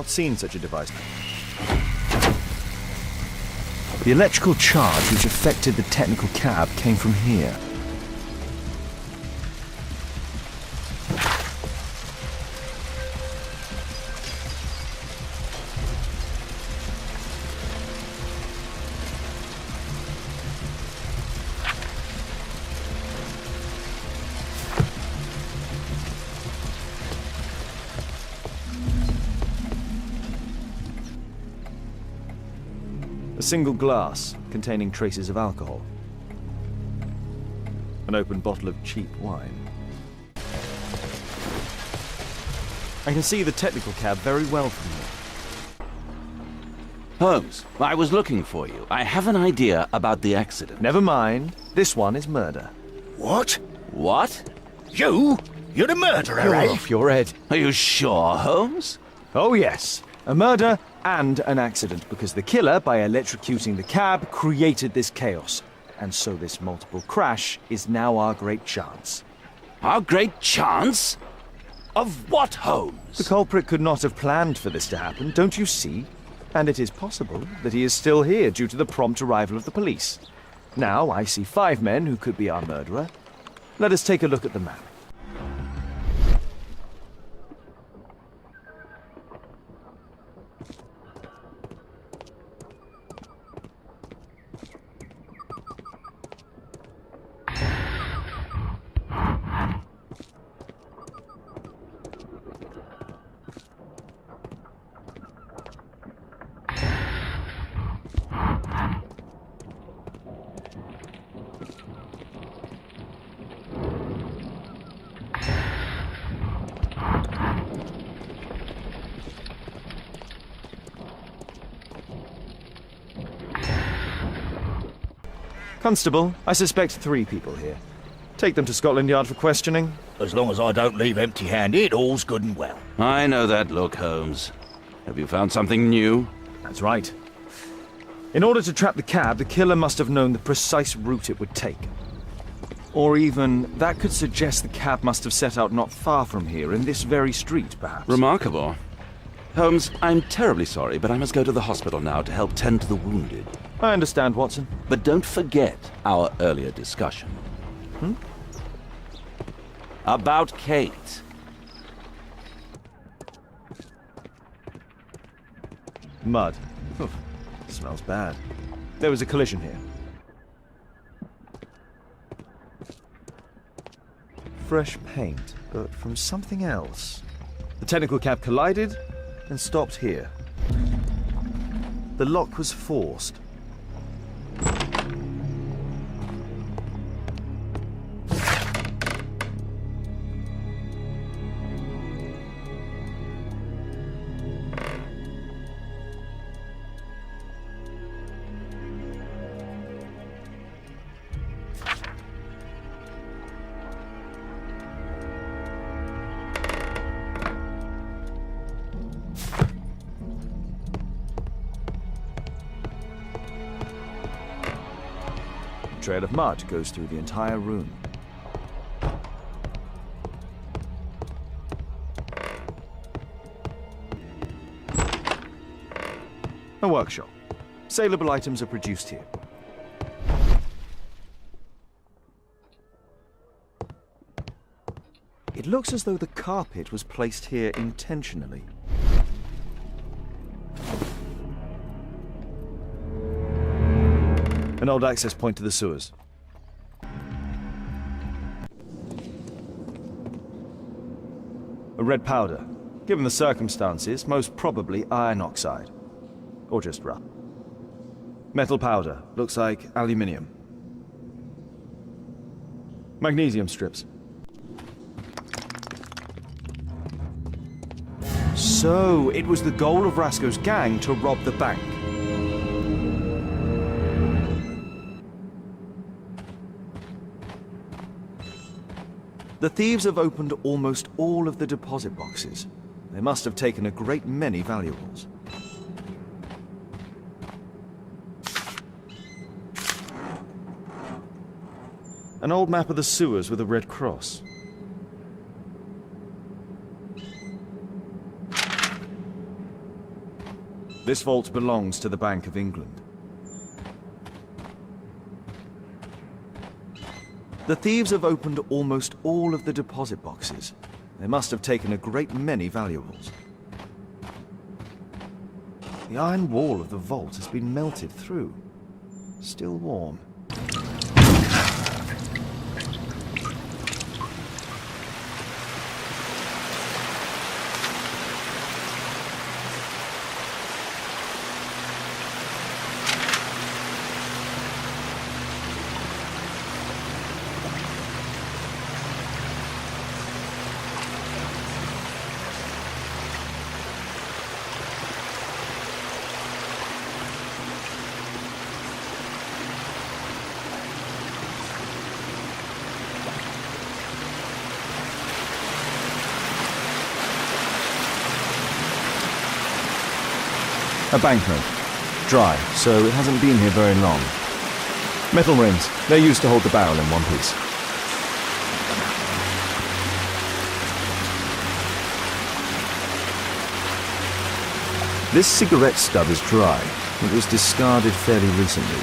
not seen such a device. The electrical charge which affected the technical cab came from here. A single glass containing traces of alcohol. An open bottle of cheap wine. I can see the technical cab very well from here. Holmes, I was looking for you. I have an idea about the accident. Never mind. This one is murder. What? What? You? You're the murderer, You're eh? off your head. Are you sure, Holmes? Oh yes. A murder and an accident, because the killer, by electrocuting the cab, created this chaos. And so this multiple crash is now our great chance. Our great chance? Of what, Holmes? The culprit could not have planned for this to happen, don't you see? And it is possible that he is still here due to the prompt arrival of the police. Now I see 5 men who could be our murderer. Let us take a look at the map. Constable, I suspect 3 people here. Take them to Scotland Yard for questioning. As long as I don't leave empty-handed, all's good and well. I know that look, Holmes. Have you found something new? That's right. In order to trap the cab, the killer must have known the precise route it would take. Or even, that could suggest the cab must have set out not far from here, in this very street, perhaps. Remarkable. Holmes, I'm terribly sorry, but I must go to the hospital now to help tend to the wounded. I understand, Watson. But don't forget our earlier discussion. About Kate. Mud. Oof, smells bad. There was a collision here. Fresh paint, but from something else. The technical cab collided and stopped here. The lock was forced. A trail of mud goes through the entire room. A workshop. Saleable items are produced here. It looks as though the carpet was placed here intentionally. An old access point to the sewers. A red powder. Given the circumstances, most probably iron oxide. Or just rust. Metal powder. Looks like aluminium. Magnesium strips. So, it was the goal of Rasco's gang to rob the bank. The thieves have opened almost all of the deposit boxes. They must have taken a great many valuables. An old map of the sewers with a red cross. This vault belongs to the Bank of England. The thieves have opened almost all of the deposit boxes. They must have taken a great many valuables. The iron wall of the vault has been melted through. Still warm. A banknote. Dry, so it hasn't been here very long. Metal rings. They're used to hold the barrel in one piece. This cigarette stub is dry. It was discarded fairly recently.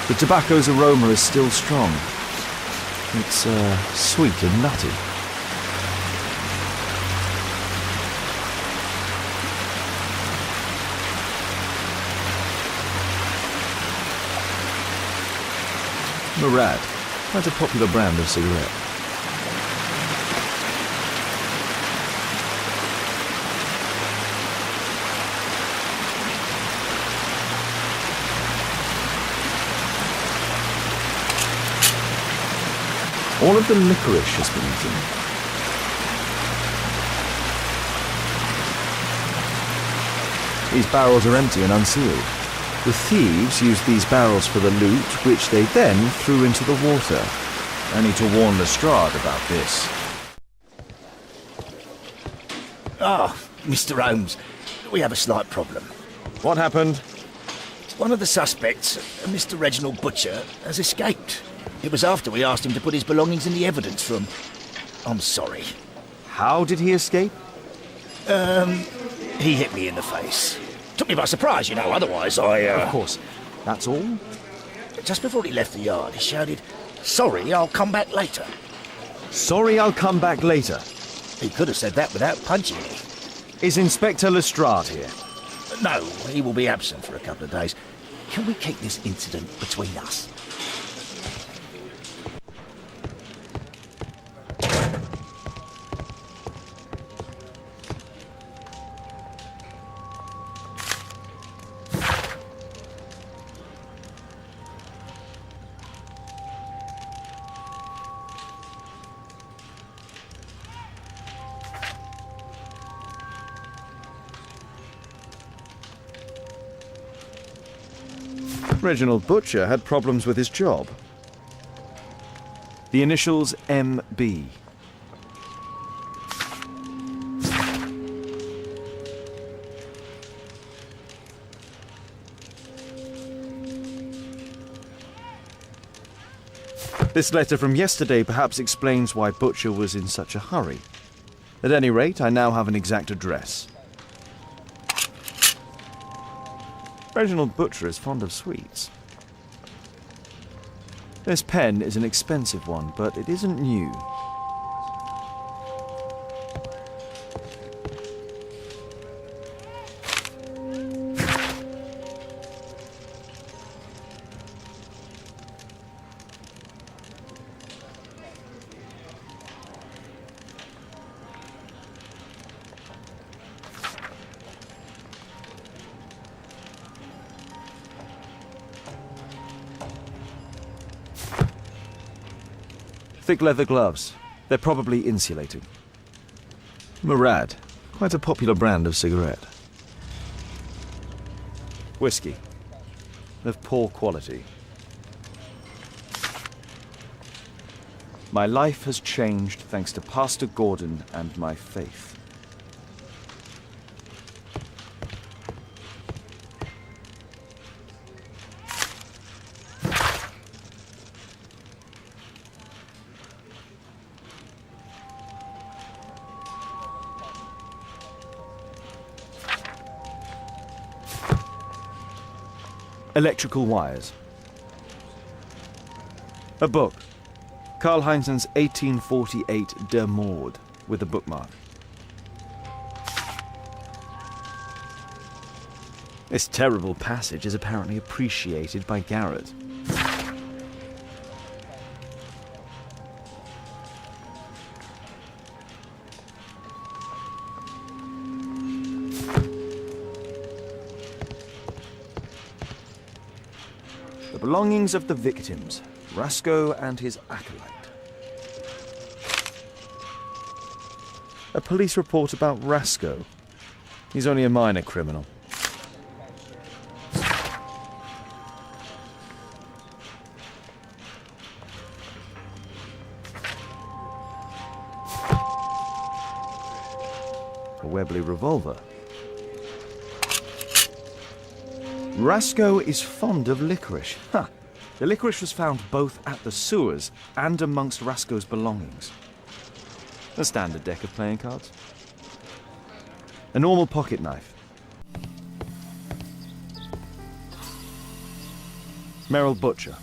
The tobacco's aroma is still strong. It's sweet and nutty. Murad, quite a popular brand of cigarette. All of the licorice has been eaten. These barrels are empty and unsealed. The thieves used these barrels for the loot, which they then threw into the water. I need to warn Lestrade about this. Ah, Mr. Holmes, we have a slight problem. What happened? One of the suspects, Mr. Reginald Butcher, has escaped. It was after we asked him to put his belongings in the evidence room. I'm sorry. How did he escape? He hit me in the face. Took me by surprise, you know, otherwise Of course. That's all? Just before he left the yard, he shouted, "Sorry, I'll come back later." Sorry, I'll come back later. He could have said that without punching me. Is Inspector Lestrade here? No, he will be absent for a couple of days. Can we keep this incident between us? Reginald Butcher had problems with his job. The initials MB. This letter from yesterday perhaps explains why Butcher was in such a hurry. At any rate, I now have an exact address. Reginald Butcher is fond of sweets. This pen is an expensive one, but it isn't new. Thick leather gloves. They're probably insulated. Murad. Quite a popular brand of cigarette. Whiskey. Of poor quality. My life has changed thanks to Pastor Gordon and my faith. Electrical wires. A book. Karl Heinzen's 1848 Der Mord, with a bookmark. This terrible passage is apparently appreciated by Garrett. The belongings of the victims, Rasko and his acolyte. A police report about Rasko. He's only a minor criminal. A Webley revolver. Rasko is fond of licorice. Huh. The licorice was found both at the sewers and amongst Rasko's belongings. A standard deck of playing cards. A normal pocket knife. Merrill Butcher.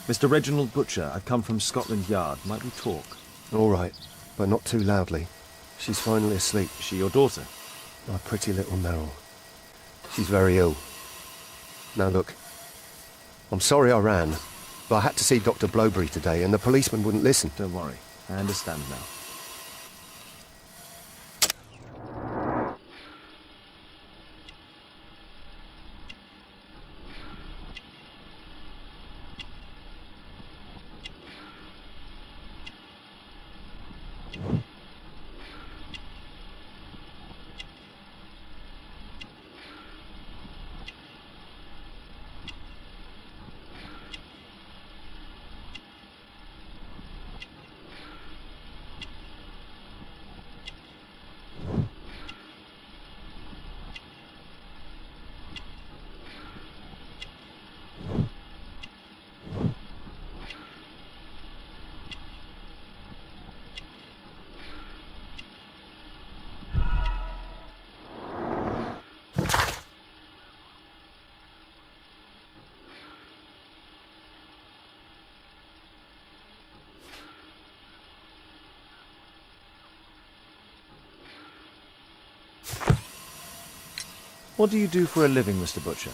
Mr. Reginald Butcher, I've come from Scotland Yard. Might we talk? All right, but not too loudly. She's finally asleep. Is she your daughter? My pretty little Merrill. She's very ill. Now look, I'm sorry I ran, but I had to see Dr. Blowberry today and the policeman wouldn't listen. Don't worry, I understand now. What do you do for a living, Mr. Butcher?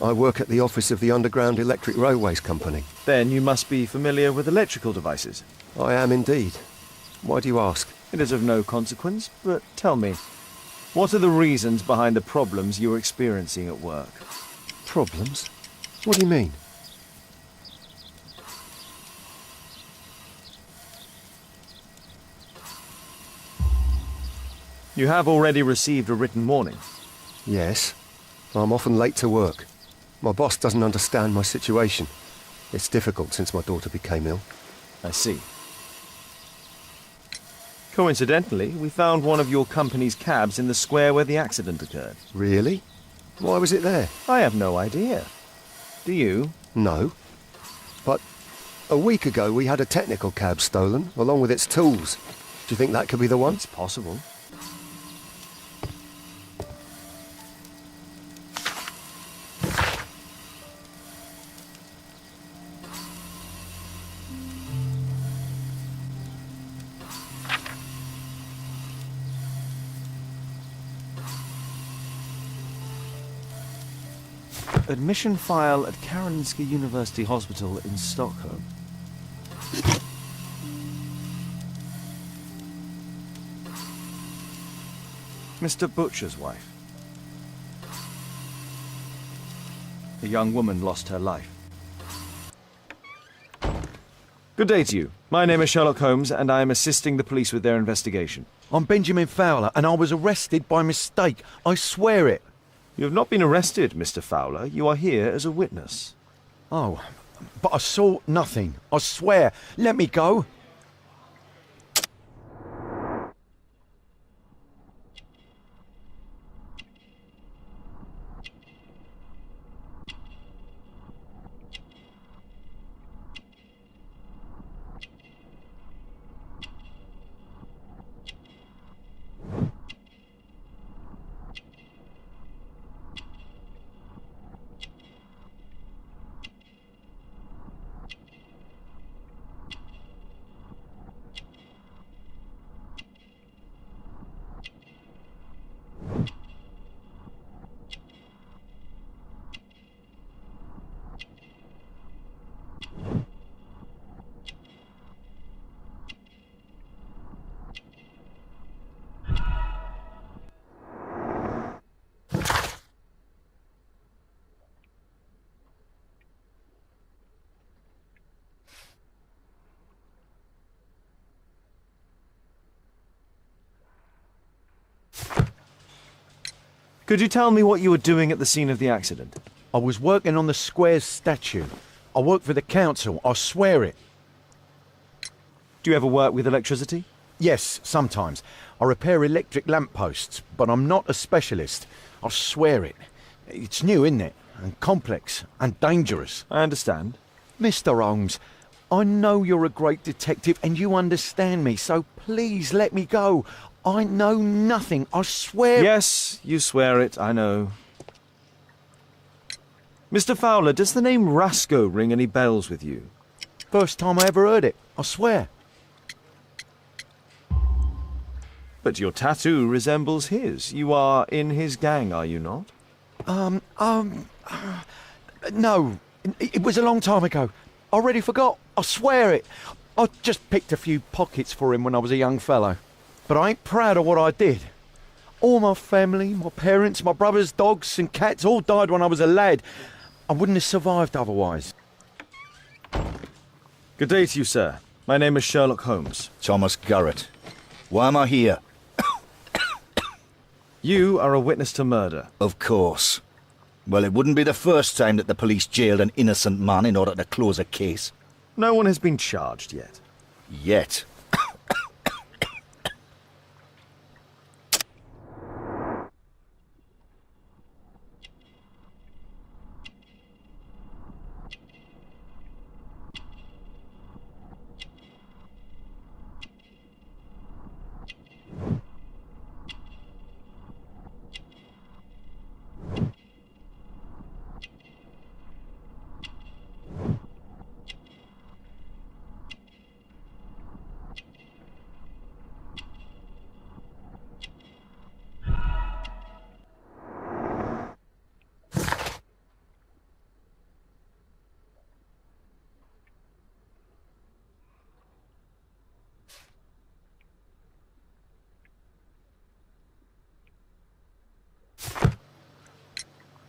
I work at the office of the Underground Electric Railways Company. Then you must be familiar with electrical devices. I am indeed. Why do you ask? It is of no consequence, but tell me, what are the reasons behind the problems you're experiencing at work? Problems? What do you mean? You have already received a written warning. Yes. I'm often late to work. My boss doesn't understand my situation. It's difficult since my daughter became ill. I see. Coincidentally, we found one of your company's cabs in the square where the accident occurred. Really? Why was it there? I have no idea. Do you? No. But a week ago we had a technical cab stolen, along with its tools. Do you think that could be the one? It's possible. Admission file at Karolinska University Hospital in Stockholm. Mr. Butcher's wife. A young woman lost her life. Good day to you. My name is Sherlock Holmes, and I am assisting the police with their investigation. I'm Benjamin Fowler, and I was arrested by mistake. I swear it. You have not been arrested, Mr. Fowler. You are here as a witness. Oh, but I saw nothing. I swear. Let me go. Could you tell me what you were doing at the scene of the accident? I was working on the square's statue. I work for the council, I swear it. Do you ever work with electricity? Yes, sometimes. I repair electric lampposts, but I'm not a specialist. I swear it. It's new, isn't it? And complex and dangerous. I understand. Mr. Holmes, I know you're a great detective and you understand me, so please let me go. I know nothing, I swear. Yes, you swear it, I know. Mr. Fowler, does the name Rasco ring any bells with you? First time I ever heard it, I swear. But your tattoo resembles his. You are in his gang, are you not? No. It was a long time ago. I already forgot. I swear it. I just picked a few pockets for him when I was a young fellow. But I ain't proud of what I did. All my family, my parents, my brothers, dogs and cats all died when I was a lad. I wouldn't have survived otherwise. Good day to you, sir. My name is Sherlock Holmes. Thomas Garrett. Why am I here? You are a witness to murder. Of course. Well, it wouldn't be the first time that the police jailed an innocent man in order to close a case. No one has been charged yet. Yet.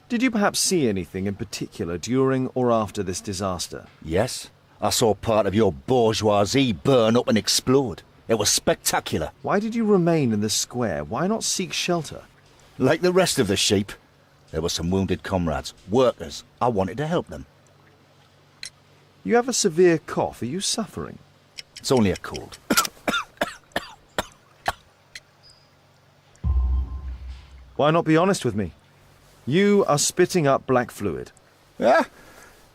Did you perhaps see anything in particular during or after this disaster? Yes, I saw part of your bourgeoisie burn up and explode. It was spectacular. Why did you remain in the square? Why not seek shelter? Like the rest of the sheep, there were some wounded comrades, workers. I wanted to help them. You have a severe cough. Are you suffering? It's only a cold. Why not be honest with me? You are spitting up black fluid. Ah,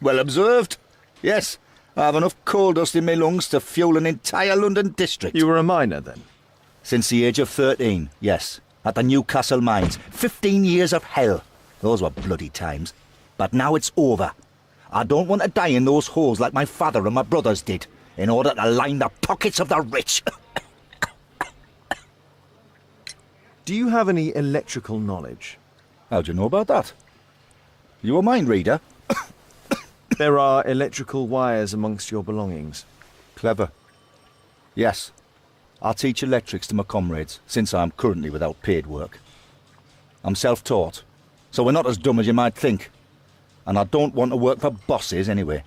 well observed. Yes, I have enough coal dust in my lungs to fuel an entire London district. You were a miner then? Since the age of 13, yes. At the Newcastle mines. 15 years of hell. Those were bloody times. But now it's over. I don't want to die in those holes like my father and my brothers did, in order to line the pockets of the rich. Do you have any electrical knowledge? How do you know about that? You a mind reader? There are electrical wires amongst your belongings. Clever. Yes. I teach electrics to my comrades, since I'm currently without paid work. I'm self-taught, so we're not as dumb as you might think. And I don't want to work for bosses anyway.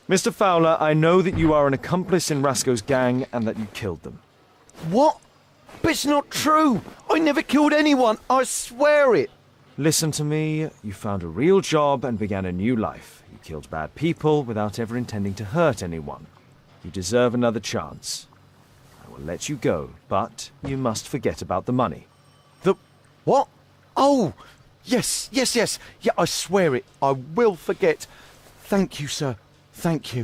Mr. Fowler, I know that you are an accomplice in Rasco's gang and that you killed them. What? But it's not true. I never killed anyone. I swear it. Listen to me. You found a real job and began a new life. You killed bad people without ever intending to hurt anyone. You deserve another chance. I will let you go, but you must forget about the money. The... what? Oh, yes. Yeah, I swear it. I will forget. Thank you, sir. Thank you.